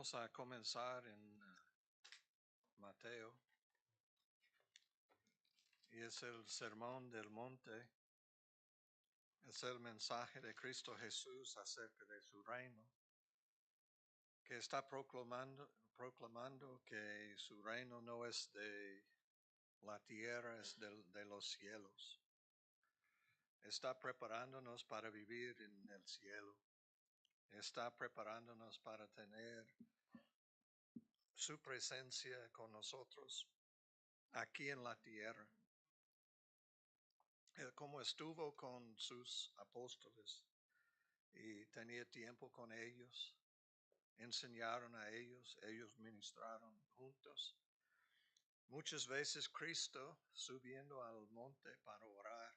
Vamos a comenzar en Mateo, y es el Sermón del Monte, es el mensaje de Cristo Jesús acerca de su reino, que está proclamando que su reino no es de la tierra, es de los cielos. Está preparándonos para vivir en el cielo. Está preparándonos para tener su presencia con nosotros aquí en la tierra. Como estuvo con sus apóstoles y tenía tiempo con ellos, enseñaron a ellos, ellos ministraron juntos. Muchas veces Cristo subiendo al monte para orar,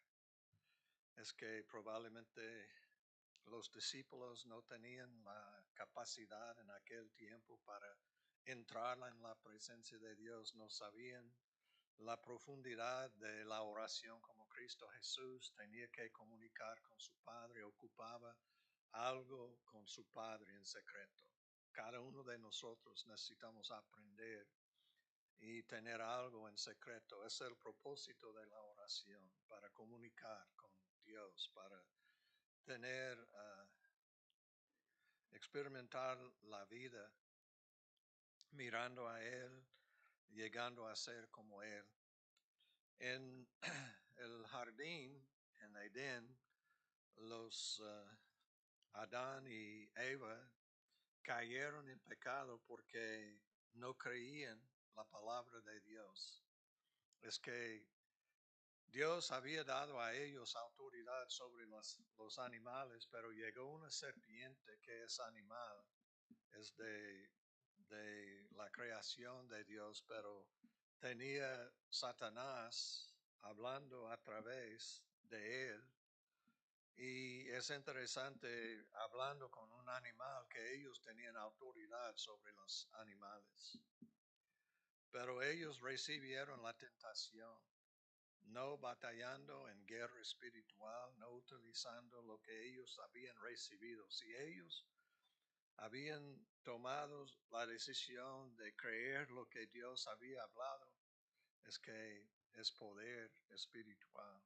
es que probablemente los discípulos no tenían la capacidad en aquel tiempo para entrar en la presencia de Dios, no sabían la profundidad de la oración como Cristo Jesús tenía que comunicar con su Padre, ocupaba algo con su Padre en secreto. Cada uno de nosotros necesitamos aprender y tener algo en secreto. Es el propósito de la oración, para comunicar con Dios, para tener, experimentar la vida mirando a Él, llegando a ser como Él. En el jardín, en Edén, los Adán y Eva cayeron en pecado porque no creían la palabra de Dios. Es que Dios había dado a ellos autoridad sobre los animales, pero llegó una serpiente que es animal, es de la creación de Dios, pero tenía Satanás hablando a través de él. Y es interesante hablando con un animal que ellos tenían autoridad sobre los animales. Pero ellos recibieron la tentación, no batallando en guerra espiritual, no utilizando lo que ellos habían recibido. Si ellos habían tomado la decisión de creer lo que Dios había hablado, es que es poder espiritual.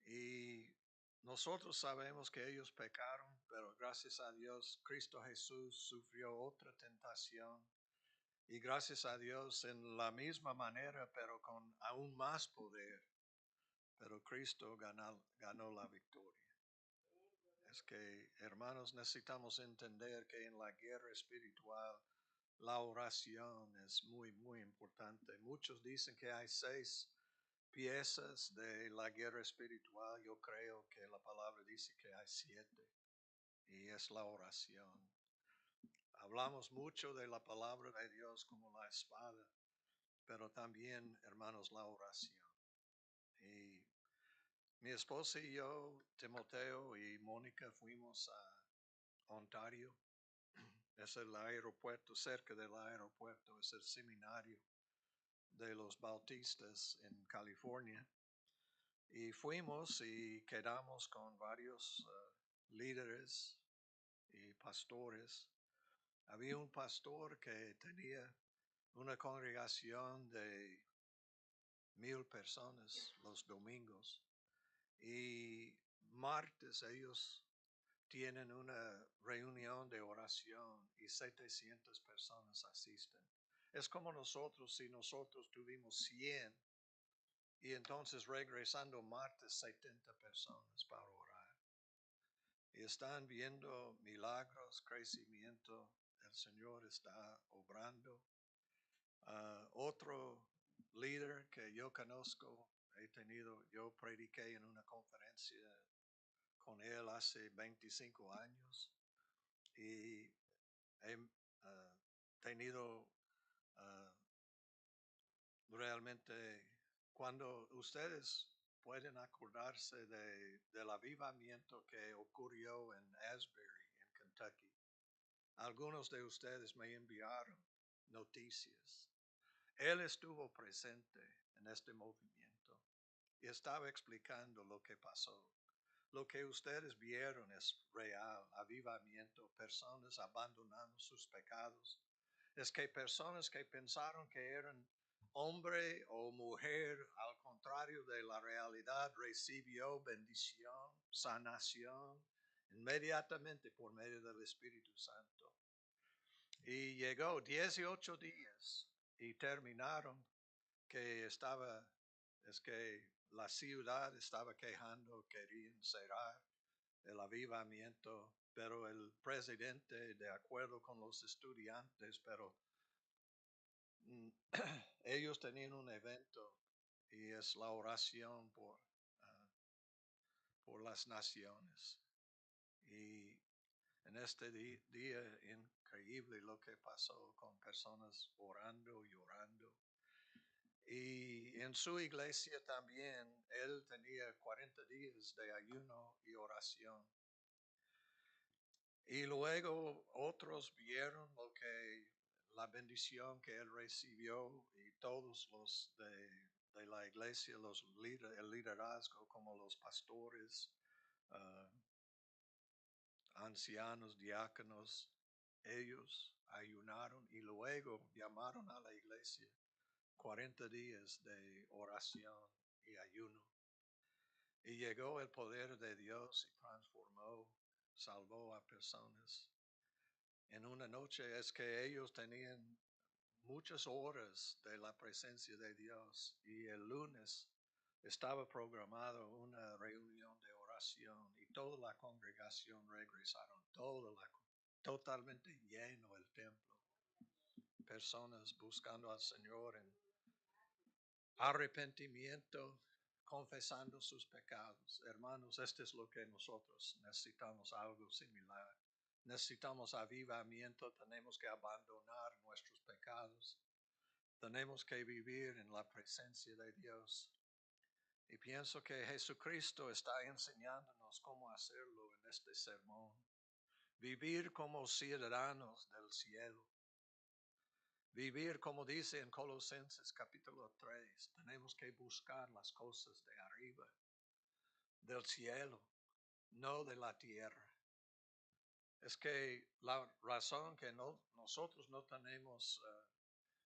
Y nosotros sabemos que ellos pecaron, pero gracias a Dios, Cristo Jesús sufrió otra tentación. Y gracias a Dios, en la misma manera, pero con aún más poder, pero Cristo ganó la victoria. Es que, hermanos, necesitamos entender que en la guerra espiritual la oración es muy, muy importante. Muchos dicen que hay 6 piezas de la guerra espiritual. Yo creo que la palabra dice que hay 7, y es la oración. Hablamos mucho de la palabra de Dios como la espada, pero también, hermanos, la oración. Y mi esposa y yo, Timoteo y Mónica, fuimos a Ontario. Es el aeropuerto, cerca del aeropuerto, es el seminario de los bautistas en California. Y fuimos y quedamos con varios líderes y pastores. Había un pastor que tenía una congregación de 1,000 personas los domingos, y martes ellos tienen una reunión de oración y 700 personas asisten. Es como nosotros, si nosotros tuvimos 100 y entonces regresando martes 70 personas para orar. Y están viendo milagros, crecimiento, el Señor está obrando. Otro líder que yo conozco, yo prediqué en una conferencia con él hace 25 años y he tenido realmente, cuando ustedes pueden acordarse del avivamiento que ocurrió en Asbury, en Kentucky, algunos de ustedes me enviaron noticias. Él estuvo presente en este movimiento y estaba explicando lo que pasó. lo que ustedes vieron es real, avivamiento, personas abandonando sus pecados. Es que personas que pensaron que eran hombre o mujer, al contrario de la realidad, recibió bendición, sanación, inmediatamente por medio del Espíritu Santo. Y llegó 18 días y terminaron es que la ciudad estaba quejando, querían cerrar el avivamiento, pero el presidente, de acuerdo con los estudiantes, pero ellos tenían un evento y es la oración por las naciones. Y en este día increíble lo que pasó con personas orando y orando. Y en su iglesia también él tenía 40 días de ayuno y oración. Y luego otros vieron la bendición que él recibió y todos los de la iglesia, el liderazgo como los pastores, ah, ancianos, diáconos, ellos ayunaron y luego llamaron a la iglesia 40 días de oración y ayuno. Y llegó el poder de Dios y transformó, salvó a personas. En una noche es que ellos tenían muchas horas de la presencia de Dios y el lunes estaba programado una reunión de oración y toda la congregación regresaron, totalmente lleno el templo. Personas buscando al Señor en arrepentimiento, confesando sus pecados. Hermanos, esto es lo que nosotros necesitamos, algo similar. Necesitamos avivamiento, tenemos que abandonar nuestros pecados, tenemos que vivir en la presencia de Dios. Y pienso que Jesucristo está enseñándonos cómo hacerlo en este sermón. Vivir como ciudadanos del cielo. Vivir como dice en Colosenses capítulo 3, tenemos que buscar las cosas de arriba, del cielo, no de la tierra. Es que la razón que nosotros no tenemos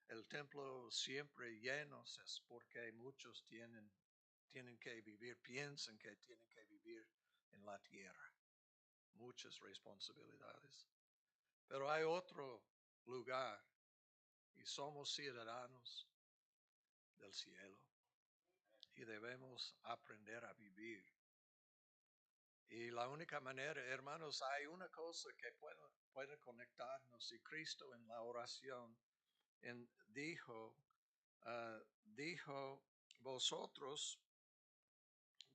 el templo siempre lleno es porque muchos tienen que vivir, piensan que tienen que vivir en la tierra. Muchas responsabilidades. Pero hay otro lugar y somos ciudadanos del cielo y debemos aprender a vivir. Y la única manera, hermanos, hay una cosa que puede conectarnos y Cristo en la oración dijo, vosotros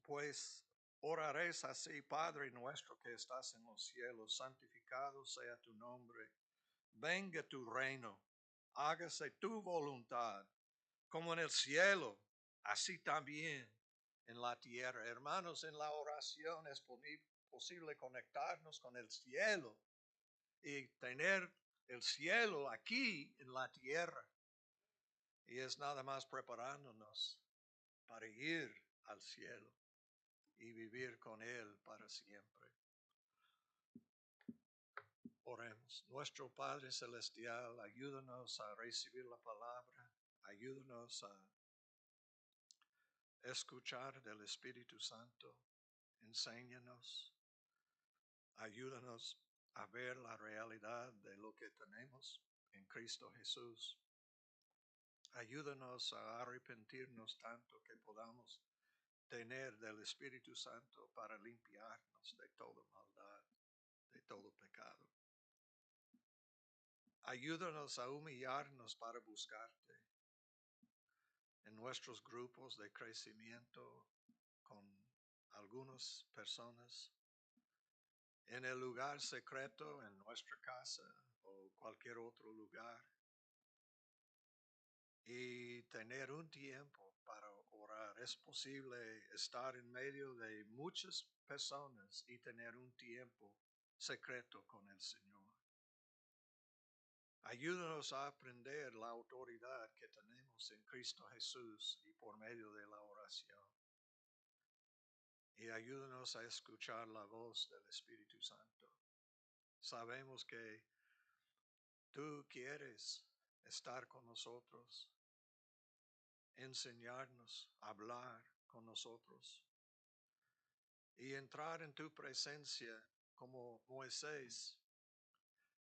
pues oraréis así, Padre nuestro que estás en los cielos, santificado sea tu nombre, venga tu reino, hágase tu voluntad, como en el cielo, así también en la tierra. Hermanos, en la oración es posible conectarnos con el cielo y tener el cielo aquí en la tierra. Y es nada más preparándonos para ir al cielo y vivir con Él para siempre. Oremos. Nuestro Padre Celestial, ayúdanos a recibir la palabra, ayúdanos a escuchar del Espíritu Santo, enséñanos, ayúdanos a ver la realidad de lo que tenemos en Cristo Jesús. Ayúdanos a arrepentirnos tanto que podamos tener del Espíritu Santo para limpiarnos de toda maldad, de todo pecado. Ayúdanos a humillarnos para buscarte en nuestros grupos de crecimiento con algunas personas, en el lugar secreto, en nuestra casa o cualquier otro lugar, y tener un tiempo para orar. Es posible estar en medio de muchas personas y tener un tiempo secreto con el Señor. Ayúdanos a aprender la autoridad que tenemos en Cristo Jesús y por medio de la oración. y ayúdanos a escuchar la voz del Espíritu Santo. Sabemos que tú quieres estar con nosotros, enseñarnos, hablar con nosotros y entrar en tu presencia como Moisés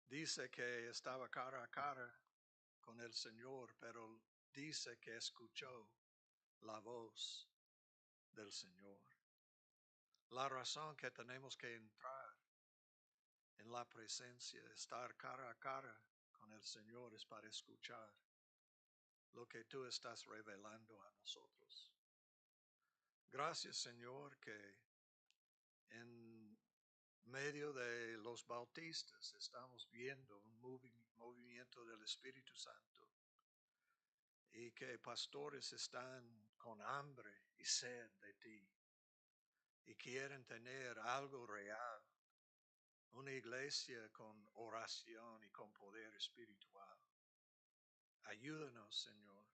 dice que estaba cara a cara con el Señor, pero dice que escuchó la voz del Señor. La razón que tenemos que entrar en la presencia, estar cara a cara con el Señor es para escuchar lo que tú estás revelando a nosotros. Gracias, Señor, que en medio de los bautistas estamos viendo un movimiento del Espíritu Santo y que pastores están con hambre y sed de ti y quieren tener algo real, una iglesia con oración y con poder espiritual. Ayúdanos, Señor,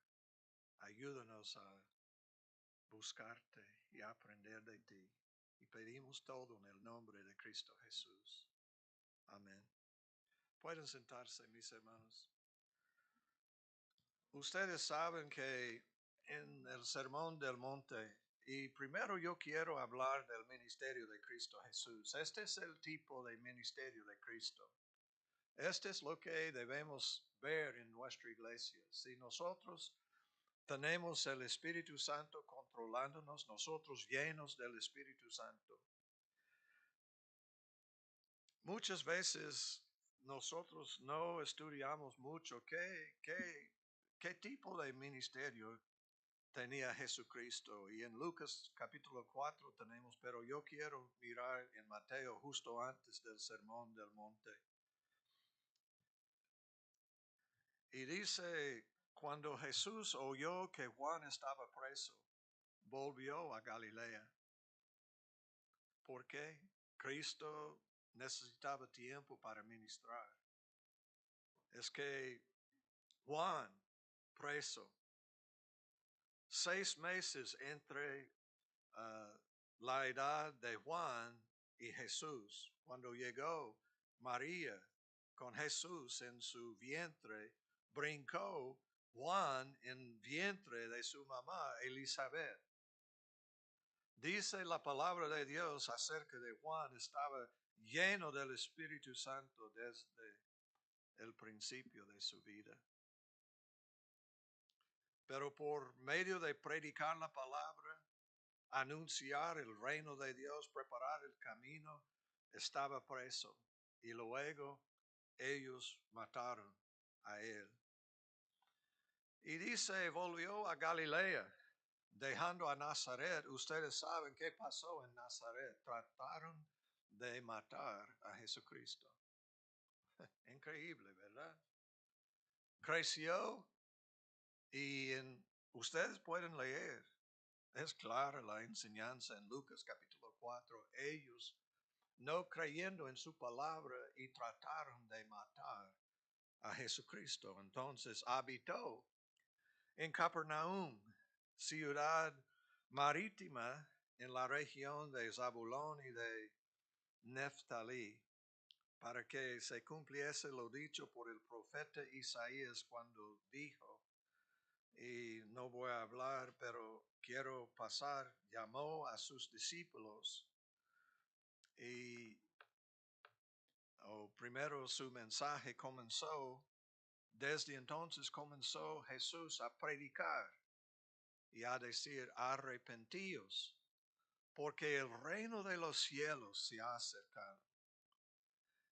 ayúdanos a buscarte y aprender de ti. Y pedimos todo en el nombre de Cristo Jesús. Amén. Pueden sentarse, mis hermanos. Ustedes saben que en el Sermón del Monte, y primero yo quiero hablar del ministerio de Cristo Jesús. Este es el tipo de ministerio de Cristo. Este es lo que debemos ver en nuestra iglesia. Si nosotros tenemos el Espíritu Santo controlándonos, nosotros llenos del Espíritu Santo, muchas veces nosotros no estudiamos mucho qué tipo de ministerio tenía Jesucristo. Y en Lucas capítulo 4 tenemos, pero yo quiero mirar en Mateo justo antes del Sermón del Monte. Y dice, cuando Jesús oyó que Juan estaba preso, volvió a Galilea. ¿Por qué? Cristo necesitaba tiempo para ministrar. Es que Juan, preso, 6 meses entre la edad de Juan y Jesús. Cuando llegó María con Jesús en su vientre, brincó Juan en vientre de su mamá Elizabeth. Dice la palabra de Dios acerca de Juan, estaba lleno del Espíritu Santo desde el principio de su vida. Pero por medio de predicar la palabra, anunciar el reino de Dios, preparar el camino, estaba preso. Y luego ellos mataron a él. Y dice, volvió a Galilea, dejando a Nazaret. Ustedes saben qué pasó en Nazaret. Trataron de matar a Jesucristo. Increíble, ¿verdad? Creció y ustedes pueden leer. Es clara la enseñanza en Lucas capítulo 4. Ellos, no creyendo en su palabra, y trataron de matar a Jesucristo. Entonces habitó en Capernaum, ciudad marítima en la región de Zabulón y de Neftalí, para que se cumpliese lo dicho por el profeta Isaías cuando dijo, y no voy a hablar, pero quiero pasar, llamó a sus discípulos y primero su mensaje comenzó, desde entonces comenzó Jesús a predicar y a decir, arrepentíos, porque el reino de los cielos se ha acercado.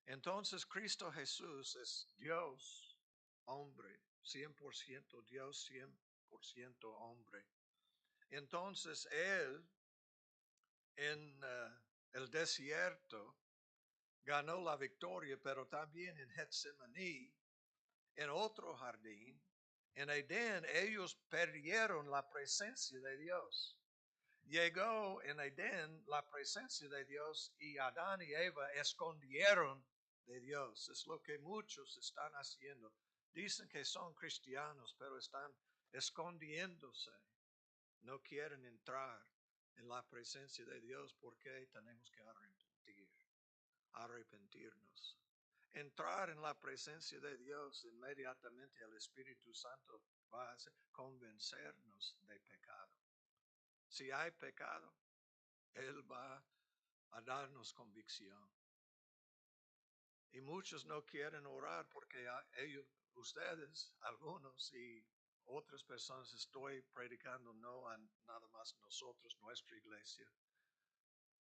Entonces Cristo Jesús es Dios, hombre, 100% Dios, 100% hombre. Entonces Él en el desierto ganó la victoria, pero también en Getsemaní, en otro jardín, en Edén, ellos perdieron la presencia de Dios. Llegó en Edén la presencia de Dios y Adán y Eva escondieron de Dios. Es lo que muchos están haciendo. Dicen que son cristianos, pero están escondiéndose. No quieren entrar en la presencia de Dios porque tenemos que arrepentirnos. Entrar en la presencia de Dios, inmediatamente el Espíritu Santo va a convencernos de pecado. Si hay pecado, Él va a darnos convicción. Y muchos no quieren orar porque ustedes, algunos y otras personas, estoy predicando no a nada más nosotros, nuestra iglesia.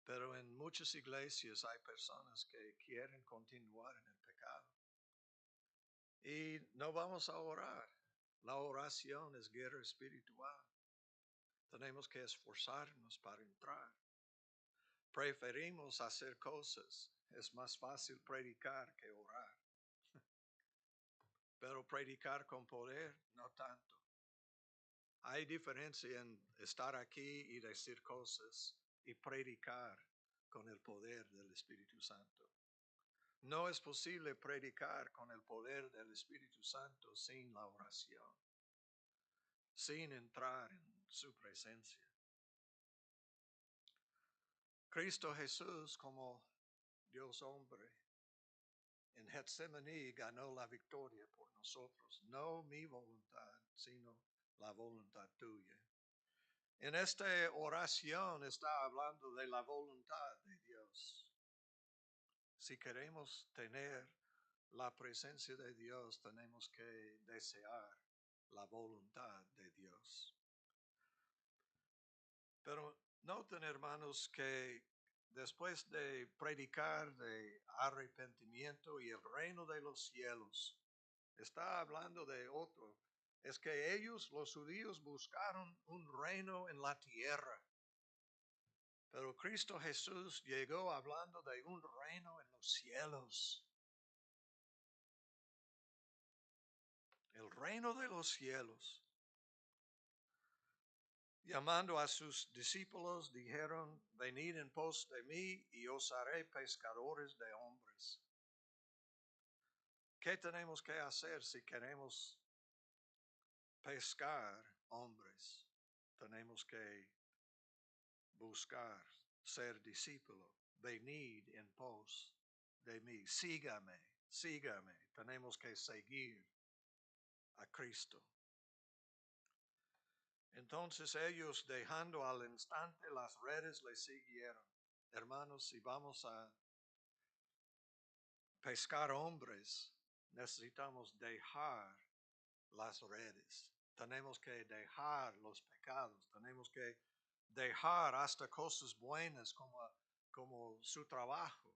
Pero en muchas iglesias hay personas que quieren continuar en el pecado. Y no vamos a orar. La oración es guerra espiritual. Tenemos que esforzarnos para entrar. Preferimos hacer cosas. Es más fácil predicar que orar. Pero predicar con poder, no tanto. Hay diferencia en estar aquí y decir cosas y predicar con el poder del Espíritu Santo. No es posible predicar con el poder del Espíritu Santo sin la oración, sin entrar en su presencia. Cristo Jesús, como Dios hombre, en Getsemaní ganó la victoria por nosotros. No mi voluntad, sino la voluntad tuya. En esta oración está hablando de la voluntad de Dios. Si queremos tener la presencia de Dios, tenemos que desear la voluntad de Dios. Pero noten, hermanos, que después de predicar de arrepentimiento y el reino de los cielos, está hablando de otro. Es que ellos, los judíos, buscaron un reino en la tierra. Pero Cristo Jesús llegó hablando de un reino en los cielos. El reino de los cielos. Llamando a sus discípulos, dijeron, venid en pos de mí y os haré pescadores de hombres. ¿Qué tenemos que hacer si queremos pescar hombres? Tenemos que buscar ser discípulo. Venid en pos de mí. Sígame. Tenemos que seguir a Cristo. Entonces ellos, dejando al instante las redes, le siguieron. Hermanos, si vamos a pescar hombres, necesitamos dejar las redes. Tenemos que dejar los pecados. Tenemos que dejar hasta cosas buenas como su trabajo.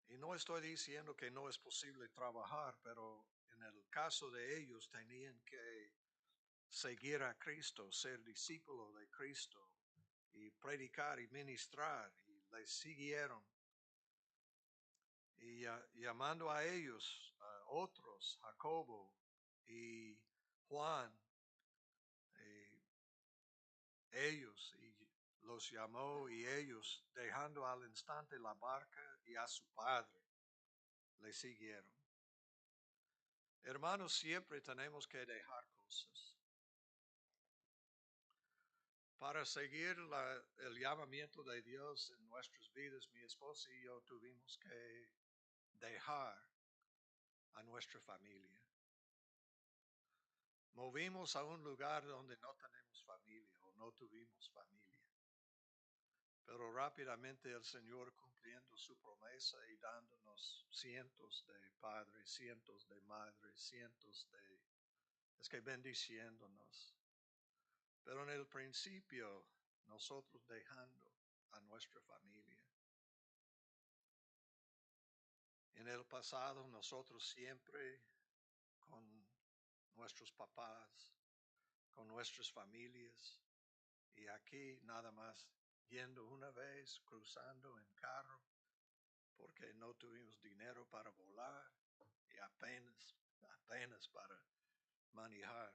Y no estoy diciendo que no es posible trabajar, pero en el caso de ellos tenían que seguir a Cristo, ser discípulo de Cristo y predicar y ministrar. Y le siguieron. Y llamando a ellos, a otros, Jacobo y Juan, ellos, y los llamó y ellos, dejando al instante la barca y a su padre, le siguieron. Hermanos, siempre tenemos que dejar cosas. Para seguir el llamamiento de Dios en nuestras vidas, mi esposa y yo tuvimos que dejar a nuestra familia. Movimos a un lugar donde no tenemos familia o no tuvimos familia. Pero rápidamente el Señor, cumpliendo su promesa y dándonos cientos de padres, cientos de madres, bendiciéndonos. Pero en el principio, nosotros dejando a nuestra familia. En el pasado, nosotros siempre con nuestros papás, con nuestras familias, y aquí nada más yendo una vez, cruzando en carro, porque no tuvimos dinero para volar y apenas para manejar.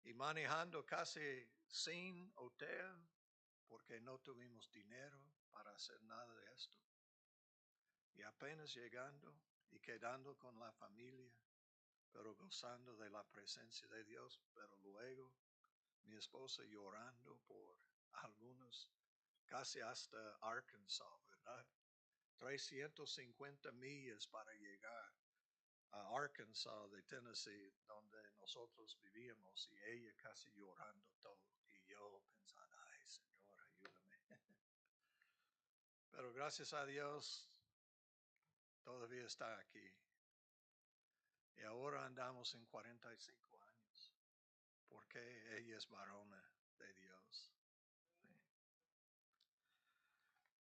Y manejando casi sin hotel, porque no tuvimos dinero para hacer nada de esto. Y apenas llegando y quedando con la familia, pero gozando de la presencia de Dios. Pero luego mi esposa llorando por algunos, casi hasta Arkansas, ¿verdad? 350 millas para llegar a Arkansas de Tennessee, donde nosotros vivíamos, y ella casi llorando todo, y yo pensando, ay Señor, ayúdame. Pero gracias a Dios, todavía está aquí. Y ahora andamos en 45 años, porque ella es varona de Dios.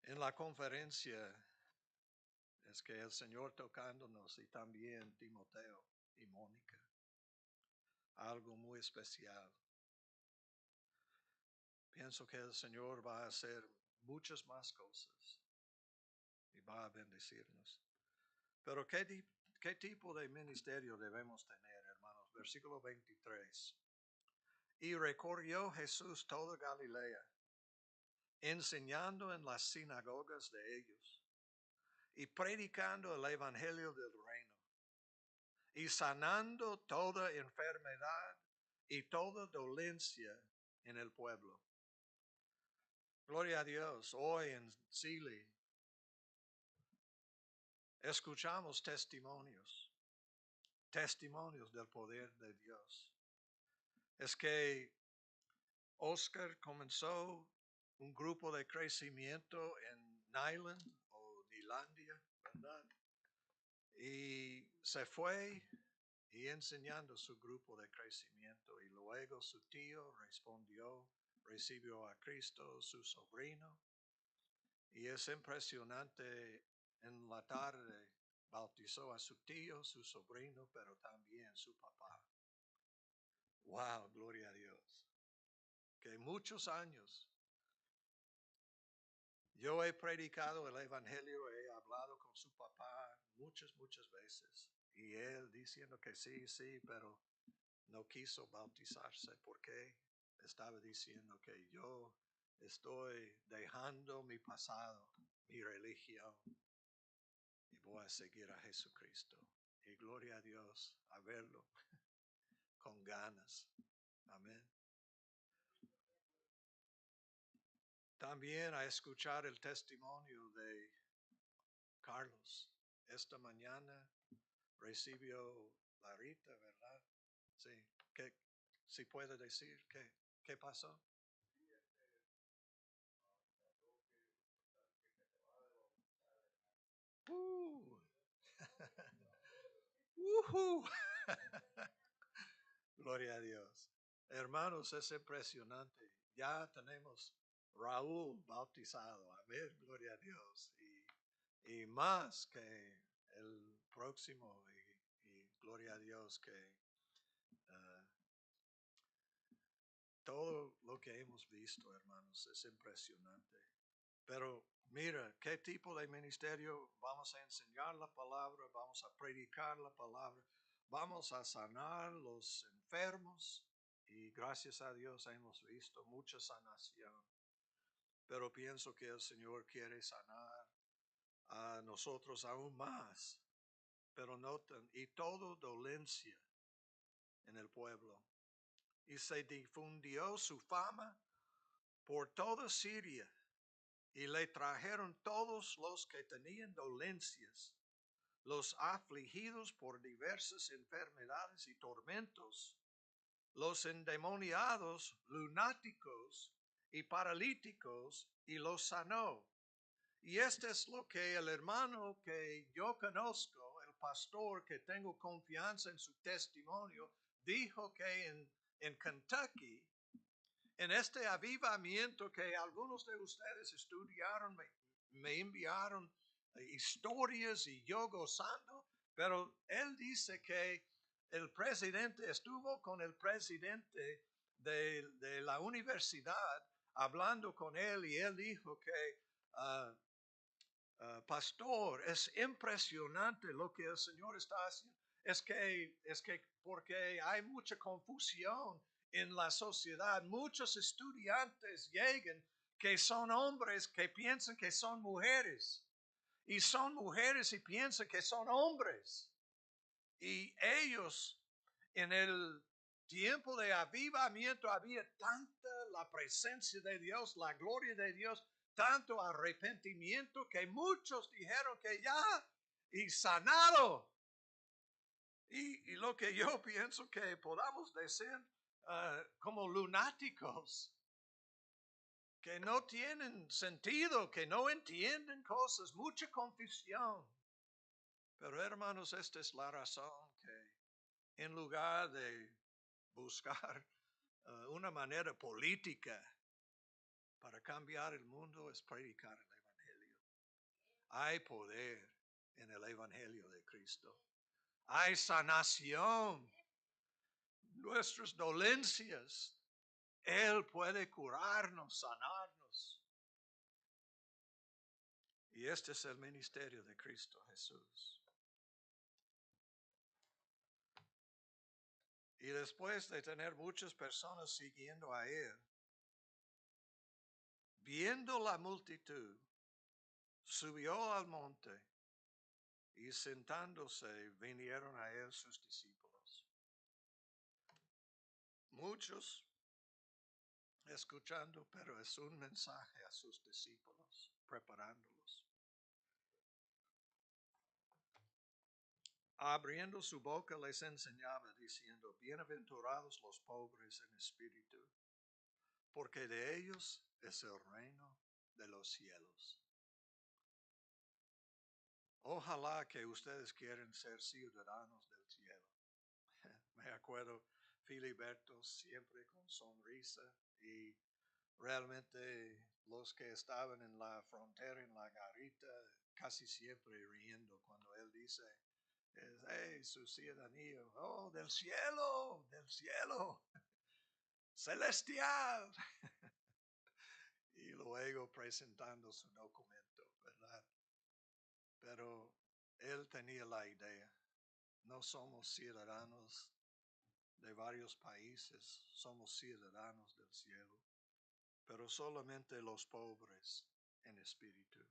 En la conferencia es que el Señor tocándonos y también Timoteo y Mónica, algo muy especial. Pienso que el Señor va a hacer muchas más cosas y va a bendecirnos. Pero ¿qué tipo de ministerio debemos tener, hermanos? Versículo 23. Y recorrió Jesús toda Galilea, enseñando en las sinagogas de ellos y predicando el evangelio del reino y sanando toda enfermedad y toda dolencia en el pueblo. Gloria a Dios. Hoy en Chile escuchamos testimonios del poder de Dios. Es que Oscar comenzó un grupo de crecimiento en Nyland o Nilandia, ¿verdad? Y se fue y enseñando su grupo de crecimiento. Y luego su tío respondió, recibió a Cristo, su sobrino. Y es impresionante, en la tarde bautizó a su tío, su sobrino, pero también su papá. Wow, gloria a Dios. Que muchos años yo he predicado el evangelio, he hablado con su papá muchas veces. Y él diciendo que sí, pero no quiso bautizarse porque estaba diciendo que yo estoy dejando mi pasado, mi religión, y voy a seguir a Jesucristo. Y gloria a Dios a verlo con ganas. Amén. También a escuchar el testimonio de Carlos. Esta mañana recibió la Rita, ¿verdad? Sí. ¿Qué, si puede decir qué pasó? Uh. Gloria a Dios. Hermanos, es impresionante. Ya tenemos Raúl bautizado. Amén, gloria a Dios. Y más que el próximo. Y gloria a Dios que todo lo que hemos visto, hermanos, es impresionante. Pero mira, ¿qué tipo de ministerio? Vamos a enseñar la palabra, vamos a predicar la palabra, vamos a sanar los enfermos y gracias a Dios hemos visto mucha sanación. Pero pienso que el Señor quiere sanar a nosotros aún más. Pero noten, y todo dolencia en el pueblo. Y se difundió su fama por toda Siria. Y le trajeron todos los que tenían dolencias, los afligidos por diversas enfermedades y tormentos, los endemoniados, lunáticos y paralíticos, y los sanó. Y este es lo que el hermano que yo conozco, el pastor que tengo confianza en su testimonio, dijo que en Kentucky, en este avivamiento que algunos de ustedes estudiaron, me enviaron historias y yo gozando, pero él dice que el presidente estuvo con el presidente de la universidad hablando con él y él dijo que, pastor, es impresionante lo que el Señor está haciendo. Es que porque hay mucha confusión en la sociedad, muchos estudiantes llegan que son hombres que piensan que son mujeres y son mujeres y piensan que son hombres y ellos en el tiempo de avivamiento había tanta la presencia de Dios, la gloria de Dios, tanto arrepentimiento que muchos dijeron que ya y sanado. Y lo que yo pienso que podamos decir como lunáticos, que no tienen sentido, que no entienden cosas, mucha confusión. Pero hermanos, esta es la razón que en lugar de buscar una manera política para cambiar el mundo es predicar el Evangelio. Hay poder en el Evangelio de Cristo. Hay sanación. Nuestras dolencias. Él puede curarnos, sanarnos. Y este es el ministerio de Cristo Jesús. Y después de tener muchas personas siguiendo a Él, viendo la multitud, subió al monte y sentándose vinieron a Él sus discípulos. Muchos escuchando, pero es un mensaje a sus discípulos, preparándolos. Abriendo su boca les enseñaba diciendo, bienaventurados los pobres en espíritu, porque de ellos es el reino de los cielos. Ojalá que ustedes quieran ser ciudadanos del cielo. Me acuerdo Filiberto siempre con sonrisa y realmente los que estaban en la frontera, en la garita, casi siempre riendo cuando él dice, hey, su ciudadanía, oh, del cielo, celestial. Y luego presentando su documento, ¿verdad? Pero él tenía la idea, no somos ciudadanos de varios países, somos ciudadanos del cielo, pero solamente los pobres en espíritu.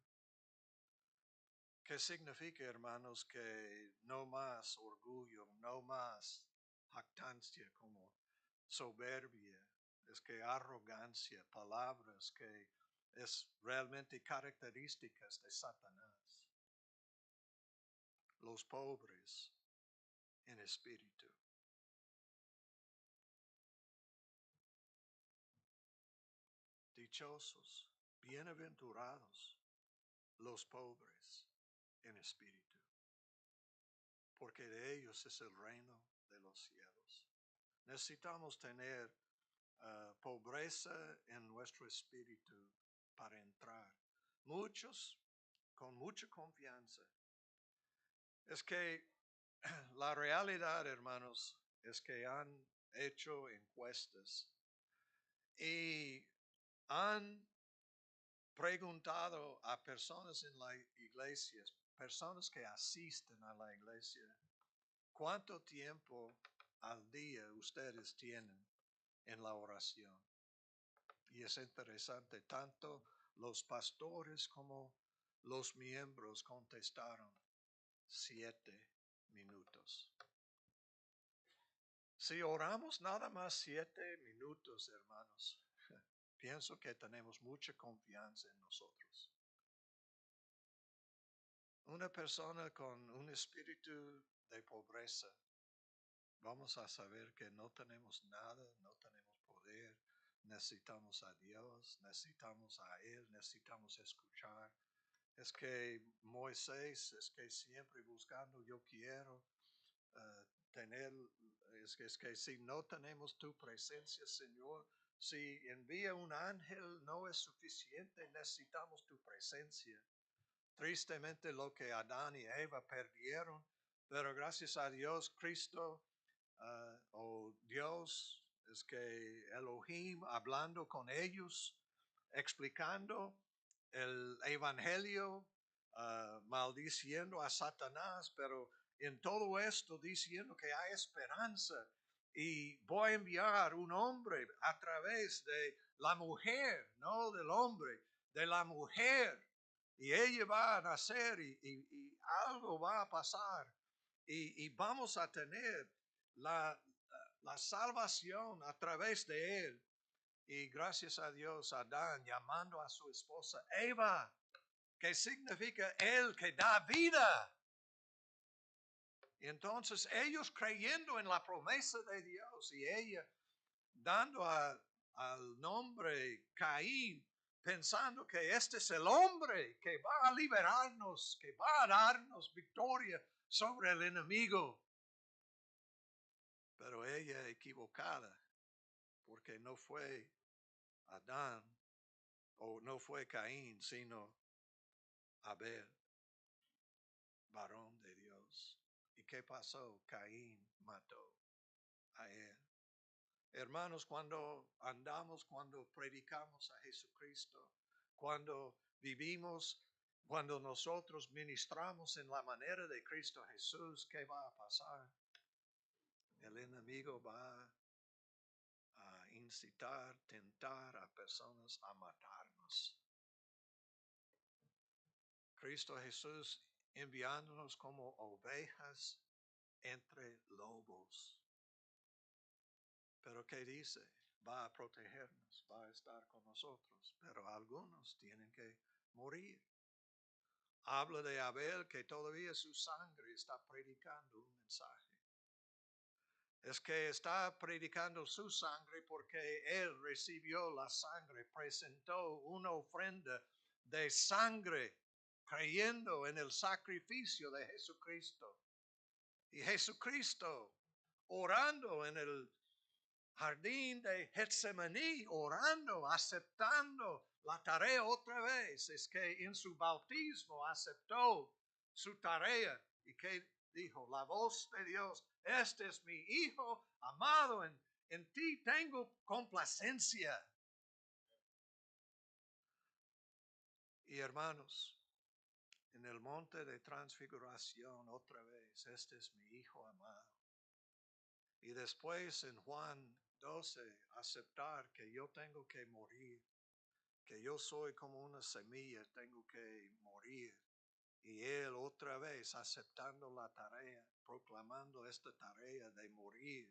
¿Qué significa, hermanos, que no más orgullo, no más jactancia como soberbia, es que arrogancia, palabras que es realmente características de Satanás? Los pobres en espíritu. Dichosos, bienaventurados los pobres en espíritu, porque de ellos es el reino de los cielos. Necesitamos tener pobreza en nuestro espíritu para entrar. Muchos con mucha confianza. Es que la realidad, hermanos, es que han hecho encuestas y han preguntado a personas en la iglesia, personas que asisten a la iglesia, ¿cuánto tiempo al día ustedes tienen en la oración? Y es interesante, tanto los pastores como los miembros contestaron 7 minutos. Si oramos nada más 7 minutos, hermanos, pienso que tenemos mucha confianza en nosotros. Una persona con un espíritu de pobreza, vamos a saber que no tenemos nada, no tenemos poder, necesitamos a Dios, necesitamos a Él, necesitamos escuchar. Es que Moisés, es que siempre buscando, yo quiero tener, es que si no tenemos tu presencia, Señor, si envía un ángel no es suficiente, necesitamos tu presencia. Tristemente lo que Adán y Eva perdieron, pero gracias a Dios, Cristo o Dios, es que Elohim hablando con ellos, explicando el evangelio, maldiciendo a Satanás, pero en todo esto diciendo que hay esperanza y voy a enviar un hombre a través de la mujer, no del hombre, de la mujer. Y ella va a nacer y algo va a pasar y vamos a tener la salvación a través de él. Y gracias a Dios, Adán llamando a su esposa Eva, que significa el que da vida. Y entonces ellos creyendo en la promesa de Dios y ella dando al nombre Caín, pensando que este es el hombre que va a liberarnos, que va a darnos victoria sobre el enemigo. Pero ella equivocada, porque no fue Adán o no fue Caín, sino Abel, varón de Dios. ¿Y qué pasó? Caín mató a él. Hermanos, cuando andamos, cuando predicamos a Jesucristo, cuando vivimos, cuando nosotros ministramos en la manera de Cristo Jesús, ¿qué va a pasar? El enemigo va a incitar, tentar a personas a matarnos. Cristo Jesús enviándonos como ovejas entre lobos. Pero ¿qué dice? Va a protegernos, va a estar con nosotros, pero algunos tienen que morir. Habla de Abel que todavía su sangre está predicando un mensaje. Es que está predicando su sangre porque él recibió la sangre, presentó una ofrenda de sangre, creyendo en el sacrificio de Jesucristo. Y Jesucristo orando en el jardín de Getsemaní, orando, aceptando la tarea otra vez. Es que en su bautismo aceptó su tarea. ¿Y que dijo? La voz de Dios, este es mi Hijo amado, en ti tengo complacencia. Y hermanos, en el monte de transfiguración otra vez, este es mi Hijo amado. Y después en Juan 12, aceptar que yo tengo que morir, que yo soy como una semilla, tengo que morir. Y él otra vez aceptando la tarea, proclamando esta tarea de morir,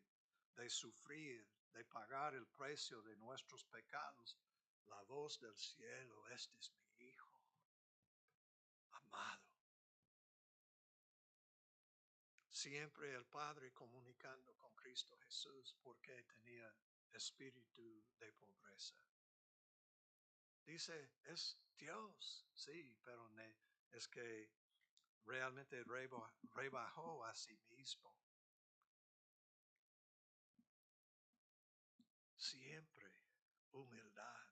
de sufrir, de pagar el precio de nuestros pecados. La voz del cielo, este es mi Hijo amado. Siempre el Padre comunicando con Cristo Jesús porque tenía espíritu de pobreza. Dice, es Dios, sí, pero es que realmente rebajó a sí mismo. Siempre humildad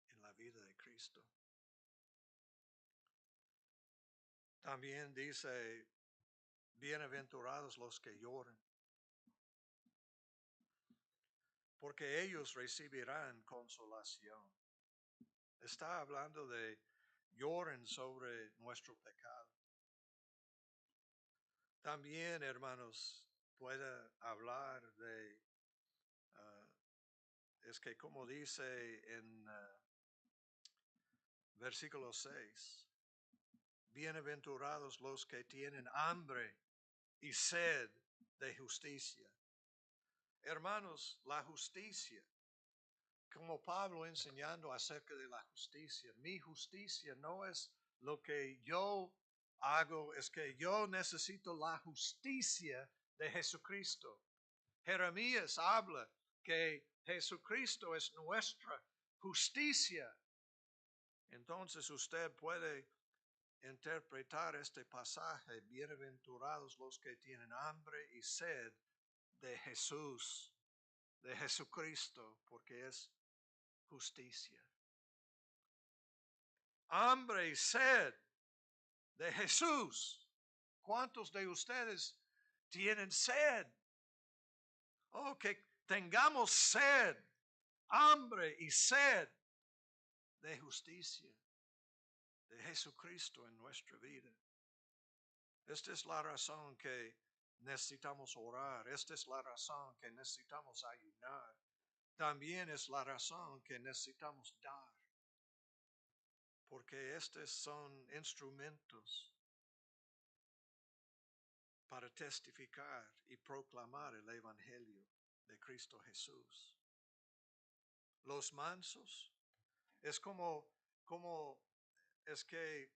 en la vida de Cristo. También dice, bienaventurados los que lloran, porque ellos recibirán consolación. Está hablando de lloren sobre nuestro pecado. También, hermanos, puede hablar de, es que como dice en versículo 6, bienaventurados los que tienen hambre y sed de justicia. Hermanos, la justicia, como Pablo enseñando acerca de la justicia, mi justicia no es lo que yo hago, es que yo necesito la justicia de Jesucristo. Jeremías habla que Jesucristo es nuestra justicia. Entonces usted puede interpretar este pasaje, bienaventurados los que tienen hambre y sed de Jesús, de Jesucristo, porque es justicia. Hambre y sed de Jesús. ¿Cuántos de ustedes tienen sed? Oh, que tengamos sed, hambre y sed de justicia de Jesucristo en nuestra vida. Esta es la razón que necesitamos orar. Esta es la razón que necesitamos ayunar. También es la razón que necesitamos dar. Porque estos son instrumentos para testificar y proclamar el Evangelio de Cristo Jesús. Los mansos es como es que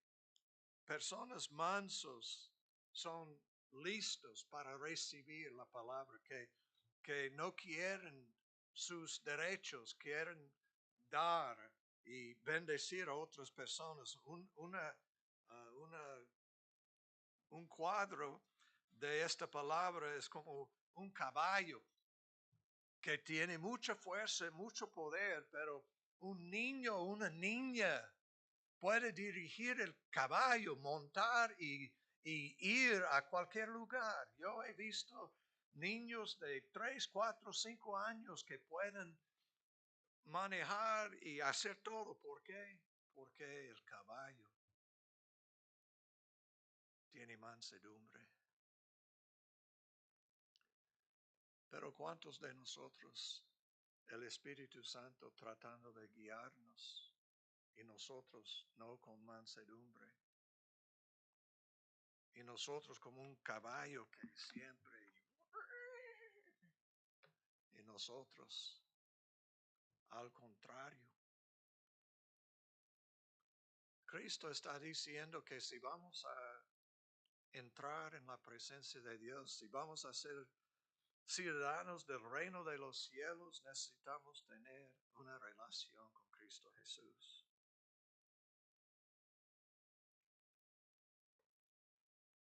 personas mansos son listos para recibir la palabra, que no quieren sus derechos, quieren dar y bendecir a otras personas. Un cuadro de esta palabra es como un caballo que tiene mucha fuerza, mucho poder, pero un niño o una niña puede dirigir el caballo, montar y ir a cualquier lugar. Yo he visto niños de 3, 4, 5 años que pueden manejar y hacer todo. ¿Por qué? Porque el caballo tiene mansedumbre. Pero ¿cuántos de nosotros, el Espíritu Santo tratando de guiarnos y nosotros no con mansedumbre? Y nosotros como un caballo que siempre, y nosotros al contrario. Cristo está diciendo que si vamos a entrar en la presencia de Dios, si vamos a ser ciudadanos del reino de los cielos, necesitamos tener una relación con Cristo Jesús.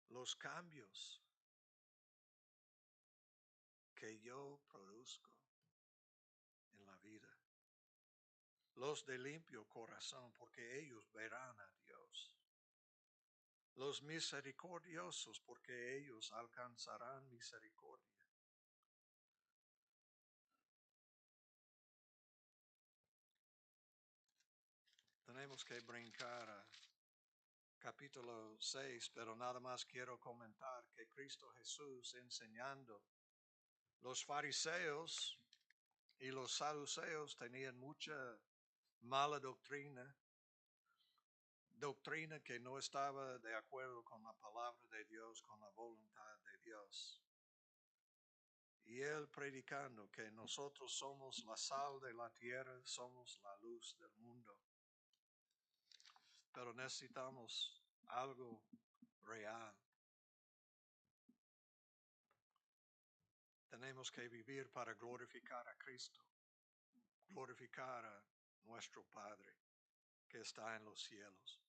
Los cambios que yo produzco en la vida, los de limpio corazón, porque ellos verán a Dios. Los misericordiosos, porque ellos alcanzarán misericordia. Tenemos que brincar a capítulo 6, pero nada más quiero comentar que Cristo Jesús enseñando, los fariseos y los saduceos tenían mucha mala doctrina que no estaba de acuerdo con la palabra de Dios, con la voluntad de Dios. Y él predicando que nosotros somos la sal de la tierra, somos la luz del mundo. Pero necesitamos algo real. Tenemos que vivir para glorificar a Cristo, glorificar a nuestro Padre que está en los cielos.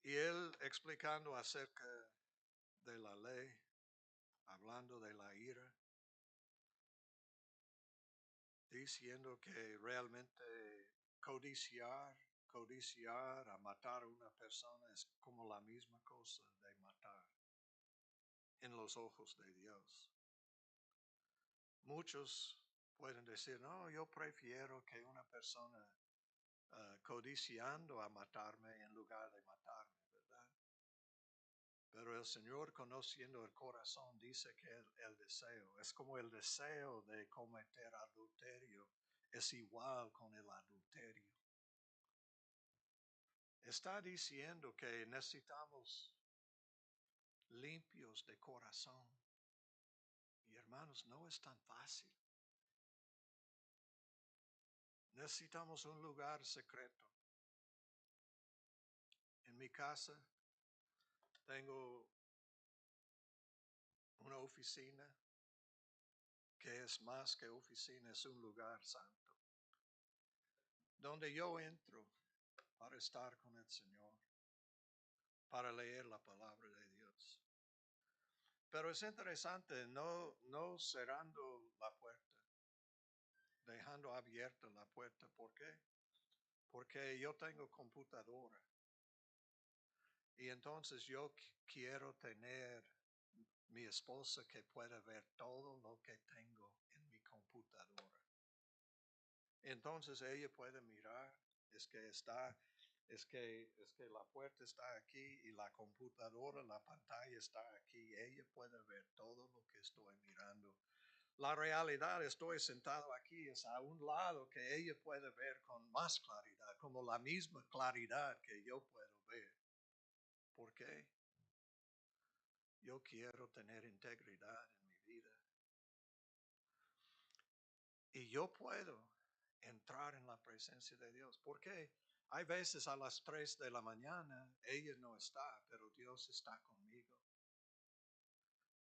Y él explicando acerca de la ley, hablando de la ira, diciendo que realmente codiciar a matar a una persona es como la misma cosa de matar en los ojos de Dios. Muchos pueden decir, no, yo prefiero que una persona codiciando a matarme en lugar de matarme, ¿verdad? Pero el Señor, conociendo el corazón, dice que el deseo es como el deseo de cometer adulterio, es igual con el adulterio. Está diciendo que necesitamos limpios de corazón. Y hermanos, no es tan fácil. Necesitamos un lugar secreto. En mi casa tengo una oficina que es más que oficina, es un lugar santo, donde yo entro para estar con el Señor, para leer la palabra de Dios. Pero es interesante no cerrando la puerta, dejando abierta la puerta. ¿Por qué? Porque yo tengo computadora y entonces yo quiero tener mi esposa que pueda ver todo lo que tengo en mi computadora. Entonces ella puede mirar, es que la puerta está aquí y la computadora, la pantalla está aquí. Ella puede ver todo lo que estoy mirando. La realidad, estoy sentado aquí, es a un lado que ella puede ver con más claridad, como la misma claridad que yo puedo ver. ¿Por qué? Yo quiero tener integridad en mi vida. Y yo puedo entrar en la presencia de Dios. Porque hay veces a las 3 de la mañana ella no está, pero Dios está conmigo.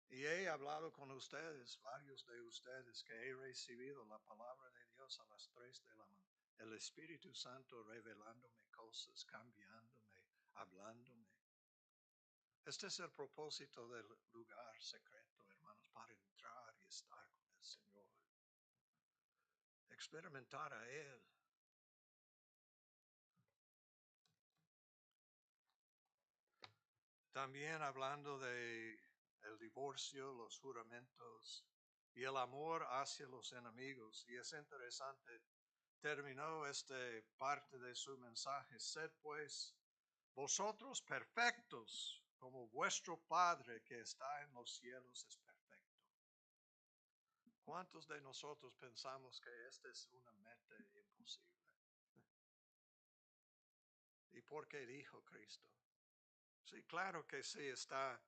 Y he hablado con ustedes, varios de ustedes, que he recibido la palabra de Dios a las 3 de la mañana. El Espíritu Santo revelándome cosas, cambiándome, hablándome. Este es el propósito del lugar secreto, hermanos, para entrar y estar con el Señor. Experimentar a Él. También hablando de el divorcio, los juramentos y el amor hacia los enemigos. Y es interesante, terminó esta parte de su mensaje. Sed pues vosotros perfectos, como vuestro Padre que está en los cielos es perfecto. ¿Cuántos de nosotros pensamos que esta es una meta imposible? ¿Y por qué dijo Cristo? Sí, claro que sí, está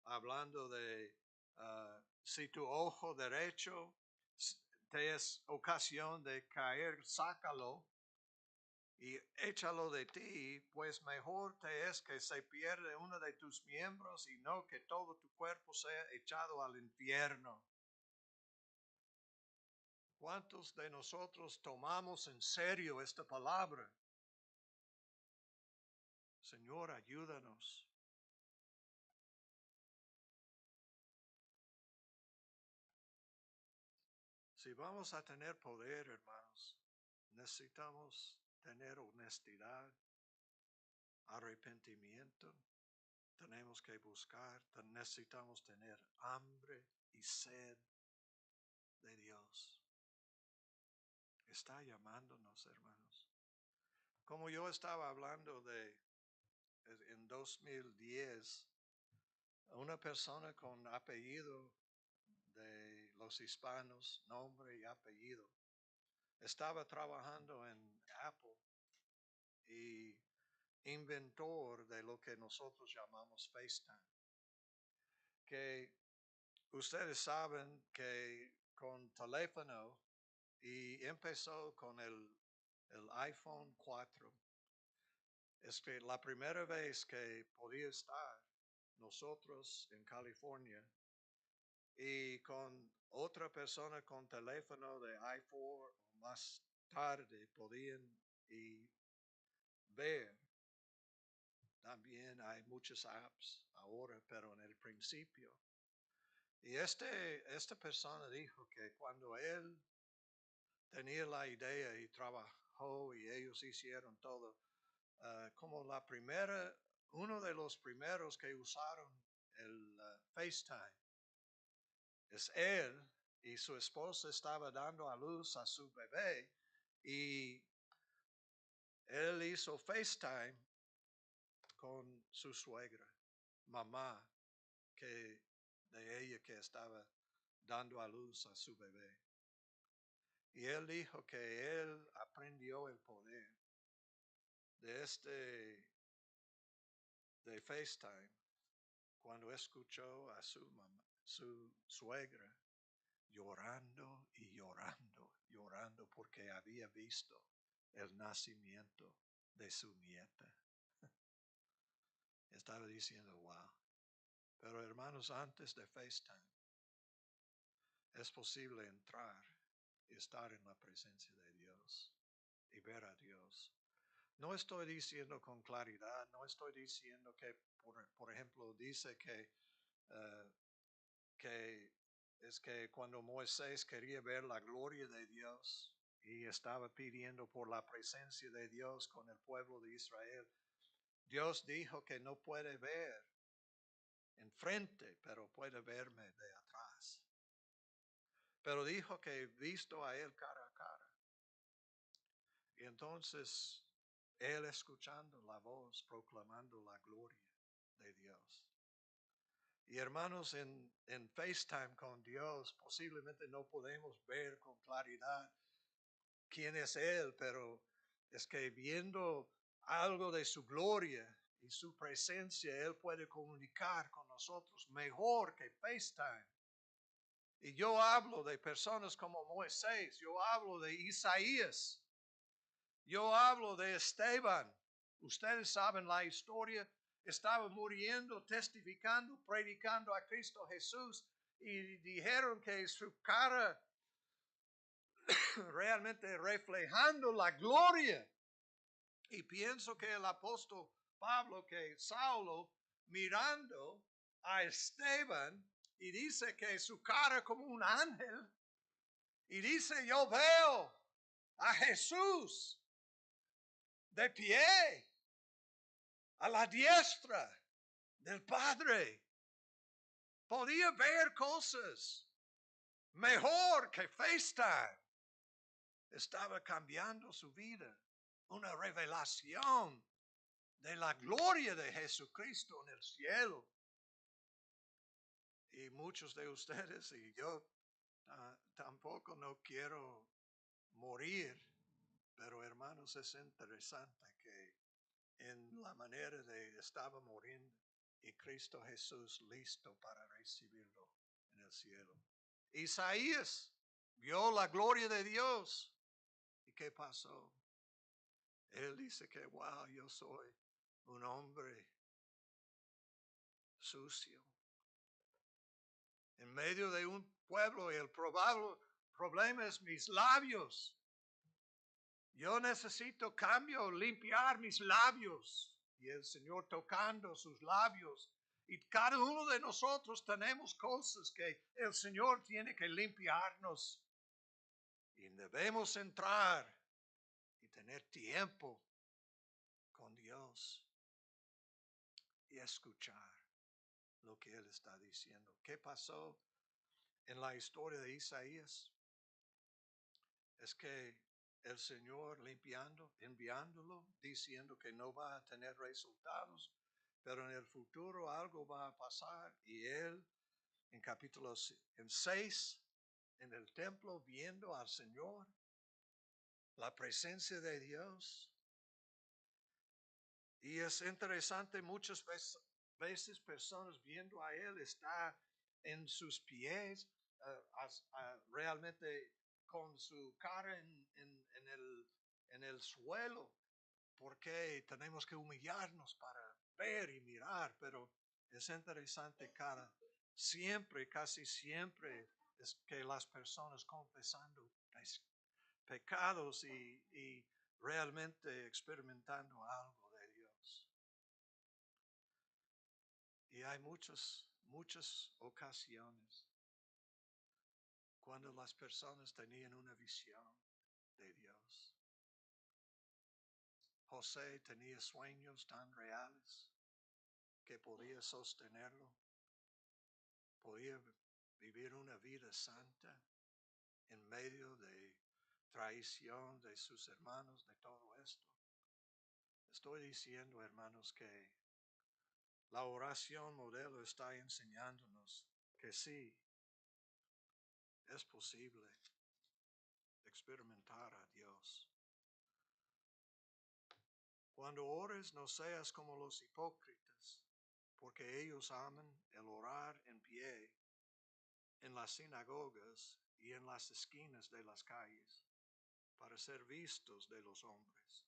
hablando de si tu ojo derecho te es ocasión de caer, sácalo y échalo de ti, pues mejor te es que se pierde uno de tus miembros y no que todo tu cuerpo sea echado al infierno. ¿Cuántos de nosotros tomamos en serio esta palabra? Señor, ayúdanos. Si vamos a tener poder, hermanos, necesitamos tener honestidad, arrepentimiento, tenemos que buscar, necesitamos tener hambre y sed de Dios. Está llamándonos, hermanos. Como yo estaba hablando de en 2010, una persona con apellido de los hispanos, nombre y apellido, estaba trabajando en Apple y inventor de lo que nosotros llamamos FaceTime. Que ustedes saben que con teléfono y empezó con el iPhone 4. Es que la primera vez que podía estar nosotros en California y con otra persona con teléfono de iPhone más tarde podían y ver. También hay muchas apps ahora, pero en el principio. Y esta persona dijo que cuando él tenía la idea y trabajó y ellos hicieron todo, como uno de los primeros que usaron el FaceTime, es él y su esposa estaba dando a luz a su bebé y él hizo FaceTime con su suegra, mamá, de ella que estaba dando a luz a su bebé. Y él dijo que él aprendió el poder de FaceTime cuando escuchó a su suegra llorando y llorando, llorando porque había visto el nacimiento de su nieta. Estaba diciendo, wow. Pero hermanos, antes de FaceTime, es posible entrar y estar en la presencia de Dios y ver a Dios. No estoy diciendo con claridad, no estoy diciendo que, por ejemplo, dice que es que cuando Moisés quería ver la gloria de Dios y estaba pidiendo por la presencia de Dios con el pueblo de Israel, Dios dijo que no puede ver enfrente, pero puede verme de atrás. Pero dijo que visto a él cara a cara. Y entonces él escuchando la voz, proclamando la gloria de Dios. Y hermanos, en FaceTime con Dios posiblemente no podemos ver con claridad quién es Él, pero es que viendo algo de su gloria y su presencia, Él puede comunicar con nosotros mejor que FaceTime. Y yo hablo de personas como Moisés, yo hablo de Isaías, yo hablo de Esteban. Ustedes saben la historia. Estaba muriendo, testificando, predicando a Cristo Jesús. Y dijeron que su cara realmente reflejando la gloria. Y pienso que el apóstol Pablo, que Saulo mirando a Esteban y dice que su cara como un ángel. Y dice, yo veo a Jesús de pie a la diestra del Padre. Podía ver cosas mejor que FaceTime. Estaba cambiando su vida. Una revelación de la gloria de Jesucristo en el cielo. Y muchos de ustedes y yo tampoco no quiero morir. Pero hermanos, es interesante que en la manera de estaba muriendo y Cristo Jesús listo para recibirlo en el cielo. Isaías vio la gloria de Dios. ¿Y qué pasó? Él dice que, wow, yo soy un hombre sucio. En medio de un pueblo y el probable problema es mis labios. Yo necesito cambio, limpiar mis labios. Y el Señor tocando sus labios. Y cada uno de nosotros tenemos cosas que el Señor tiene que limpiarnos. Y debemos entrar y tener tiempo con Dios y escuchar lo que Él está diciendo. ¿Qué pasó en la historia de Isaías? Es que el Señor enviándolo, diciendo que no va a tener resultados, pero en el futuro algo va a pasar. Y él, en capítulo 6, en el templo, viendo al Señor, la presencia de Dios. Y es interesante, muchas veces personas viendo a Él, está en sus pies, realmente con su cara en el suelo, porque tenemos que humillarnos para ver y mirar, pero es interesante siempre, casi siempre, es que las personas confesando pecados y realmente experimentando algo de Dios. Y hay muchas ocasiones cuando las personas tenían una visión de Dios. José tenía sueños tan reales que podía sostenerlo, podía vivir una vida santa en medio de traición de sus hermanos, de todo esto. Estoy diciendo, hermanos, que la oración modelo está enseñándonos que sí, es posible experimentar a Dios. Cuando ores, no seas como los hipócritas, porque ellos aman el orar en pie en las sinagogas y en las esquinas de las calles, para ser vistos de los hombres.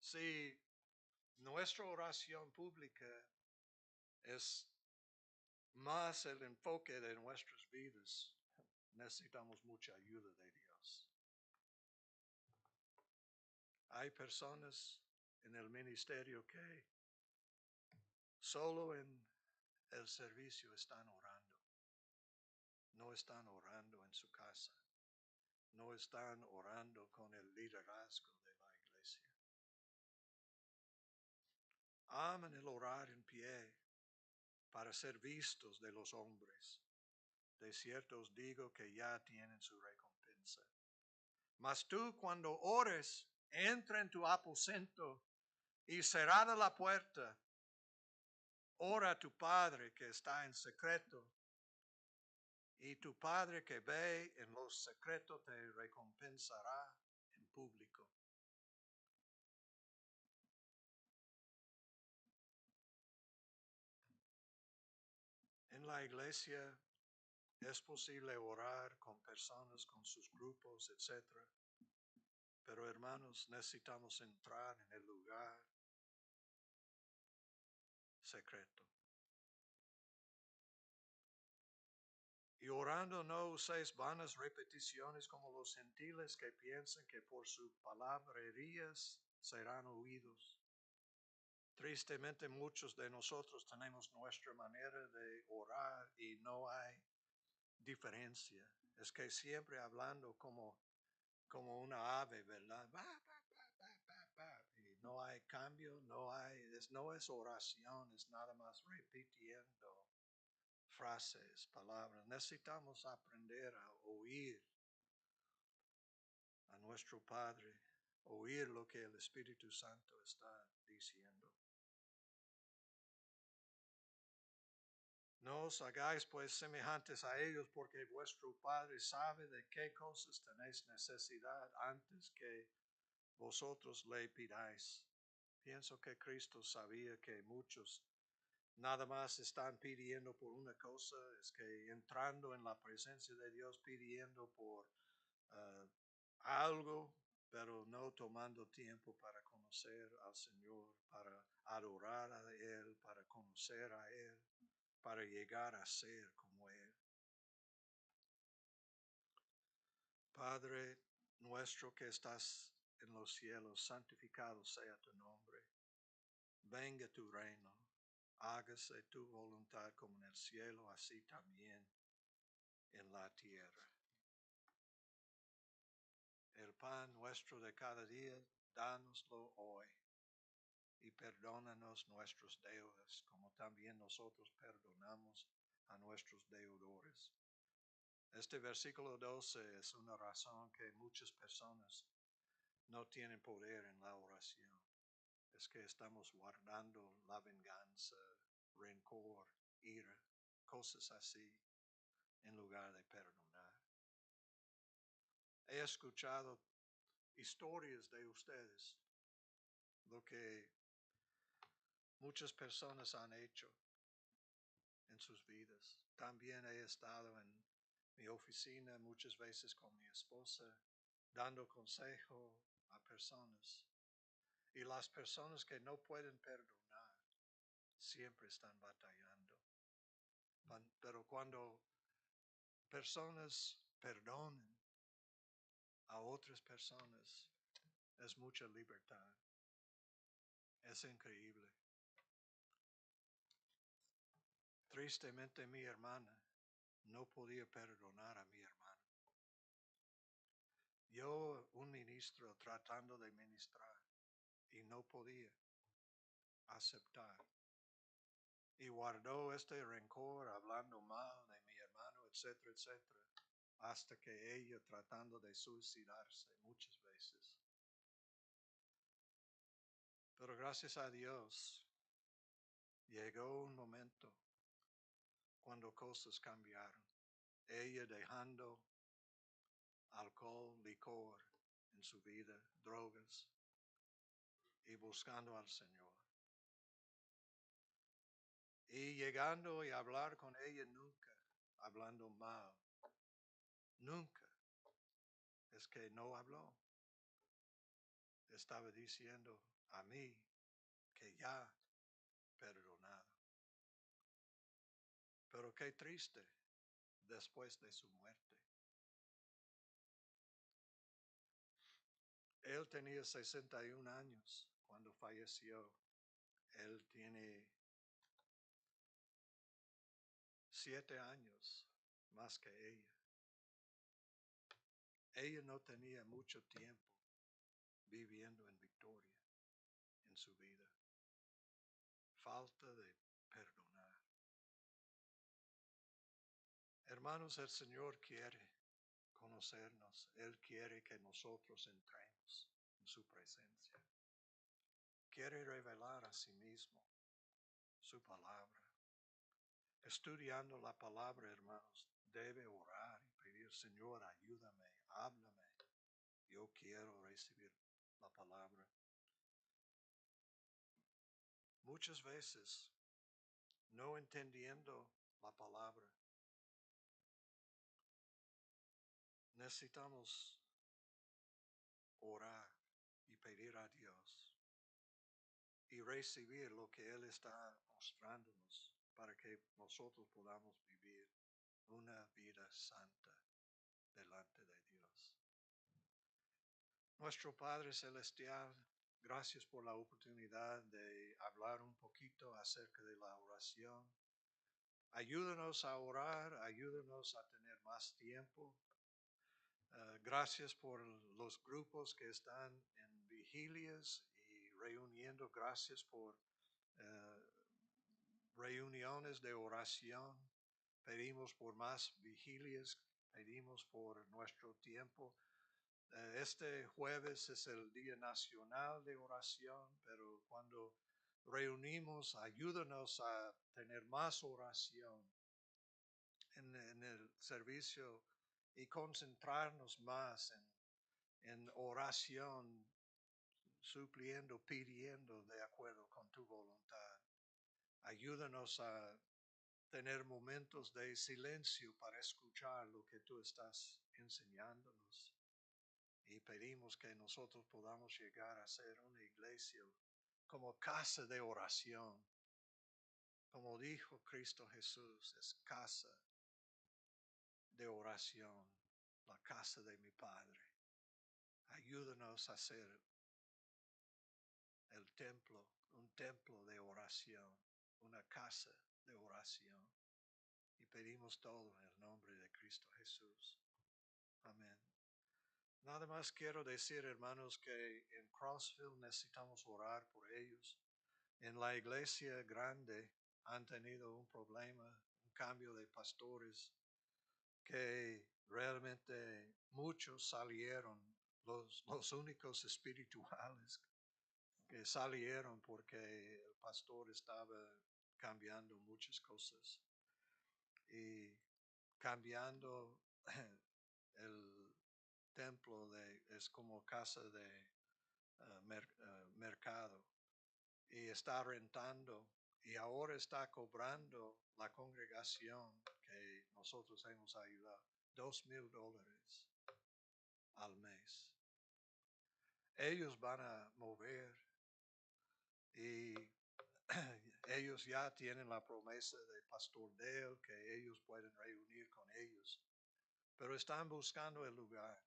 Si nuestra oración pública es más el enfoque de nuestras vidas, necesitamos mucha ayuda de Dios. Hay personas en el ministerio que solo en el servicio están orando. No están orando en su casa. No están orando con el liderazgo de la iglesia. Aman el orar en pie para ser vistos de los hombres. De cierto os digo que ya tienen su recompensa. Mas tú, cuando ores, entra en tu aposento y cerrada la puerta, ora a tu Padre que está en secreto, y tu Padre que ve en lo secreto te recompensará en público. En la iglesia es posible orar con personas, con sus grupos, etc. Pero hermanos, necesitamos entrar en el lugar secreto. Y orando no uséis vanas repeticiones como los gentiles que piensan que por sus palabrerías serán oídos. Tristemente muchos de nosotros tenemos nuestra manera de orar y no hay diferencia. Es que siempre hablando como una ave, ¿verdad? Y no hay cambio, no es oración, es nada más repitiendo frases, palabras. Necesitamos aprender a oír a nuestro Padre, oír lo que el Espíritu Santo está diciendo. No os hagáis pues semejantes a ellos, porque vuestro Padre sabe de qué cosas tenéis necesidad antes que vosotros le pidáis. Pienso que Cristo sabía que muchos nada más están pidiendo por una cosa, es que entrando en la presencia de Dios pidiendo por algo, pero no tomando tiempo para conocer al Señor, para adorar a Él, para conocer a Él, para llegar a ser como Él. Padre nuestro que estás en los cielos, santificado sea tu nombre. Venga tu reino, hágase tu voluntad como en el cielo, así también en la tierra. El pan nuestro de cada día, dánoslo hoy. Y perdónanos nuestros deudas, como también nosotros perdonamos a nuestros deudores. Este versículo 12 es una razón que muchas personas no tienen poder en la oración. Es que estamos guardando la venganza, rencor, ira, cosas así, en lugar de perdonar. He escuchado historias de ustedes, lo que muchas personas han hecho en sus vidas. También he estado en mi oficina muchas veces con mi esposa, dando consejo a personas. Y las personas que no pueden perdonar siempre están batallando. Pero cuando personas perdonan a otras personas, es mucha libertad. Es increíble. Tristemente mi hermana no podía perdonar a mi hermano. Yo, un ministro, tratando de ministrar y no podía aceptar. Y guardó este rencor hablando mal de mi hermano, etcétera, etcétera, hasta que ella tratando de suicidarse muchas veces. Pero gracias a Dios, llegó un momento cuando cosas cambiaron. Ella dejando alcohol, licor en su vida, drogas, y buscando al Señor. Y llegando y hablar con ella nunca, hablando mal, nunca. Es que no habló. Estaba diciendo a mí que ya perdonado. Pero qué triste después de su muerte. Él tenía 61 años cuando falleció. Él tiene 7 años más que ella. Ella no tenía mucho tiempo viviendo en victoria en su vida. Falta de perdonar. Hermanos, el Señor quiere conocernos. Él quiere que nosotros entremos en su presencia. Quiere revelar a sí mismo su palabra. Estudiando la palabra, hermanos, debe orar y pedir, Señor, ayúdame, háblame. Yo quiero recibir la palabra. Muchas veces, no entendiendo la palabra. Necesitamos orar y pedir a Dios y recibir lo que Él está mostrándonos para que nosotros podamos vivir una vida santa delante de Dios. Nuestro Padre Celestial, gracias por la oportunidad de hablar un poquito acerca de la oración. Ayúdanos a orar, ayúdanos a tener más tiempo. Gracias por los grupos que están en vigilias y reuniendo. Gracias por reuniones de oración. Pedimos por más vigilias, pedimos por nuestro tiempo. Este jueves es el Día Nacional de Oración, pero cuando reunimos, ayúdanos a tener más oración en el servicio y concentrarnos más en oración, supliendo, pidiendo de acuerdo con tu voluntad. Ayúdanos a tener momentos de silencio para escuchar lo que tú estás enseñándonos. Y pedimos que nosotros podamos llegar a ser una iglesia como casa de oración. Como dijo Cristo Jesús, es casa de oración, la casa de mi Padre. Ayúdanos a hacer el templo, un templo de oración, una casa de oración. Y pedimos todo en el nombre de Cristo Jesús. Amén. Nada más quiero decir, hermanos, que en Crossville necesitamos orar por ellos. En la iglesia grande han tenido un problema, un cambio de pastores, que realmente muchos salieron, los únicos espirituales que salieron porque el pastor estaba cambiando muchas cosas y cambiando el templo es como casa de mercado y está rentando y ahora está cobrando la congregación que nosotros hemos ayudado $2,000 al mes. Ellos van a mover y ellos ya tienen la promesa del pastor Dale que ellos pueden reunir con ellos, pero están buscando el lugar.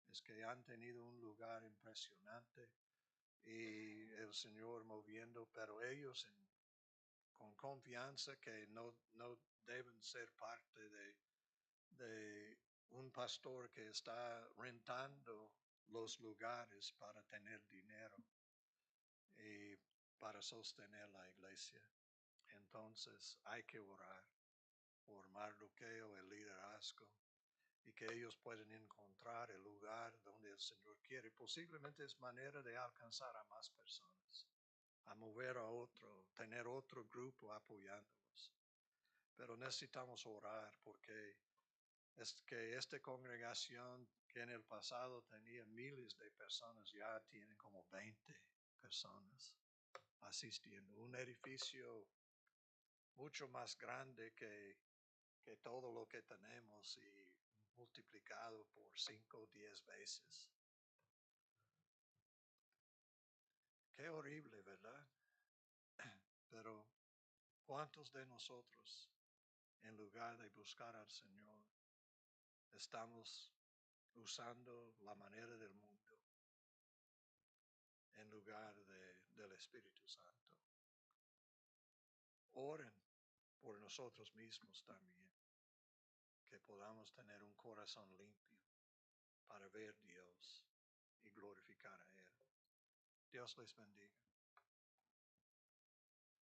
Es que han tenido un lugar impresionante y el Señor moviendo, pero ellos con confianza que no deben ser parte de un pastor que está rentando los lugares para tener dinero y para sostener la iglesia. Entonces hay que orar por Mardoqueo, el liderazgo, y que ellos pueden encontrar el lugar donde el Señor quiere. Posiblemente es manera de alcanzar a más personas, a mover a otro, tener otro grupo apoyándolos. Pero necesitamos orar porque es que esta congregación que en el pasado tenía miles de personas, ya tienen como 20 personas asistiendo. Un edificio mucho más grande que todo lo que tenemos y multiplicado por 5 o 10 veces. Qué horrible, ¿verdad? Pero ¿cuántos de nosotros, en lugar de buscar al Señor, estamos usando la manera del mundo en lugar del Espíritu Santo? Oren por nosotros mismos también, que podamos tener un corazón limpio para ver a Dios y glorificar a Él. Dios les bendiga.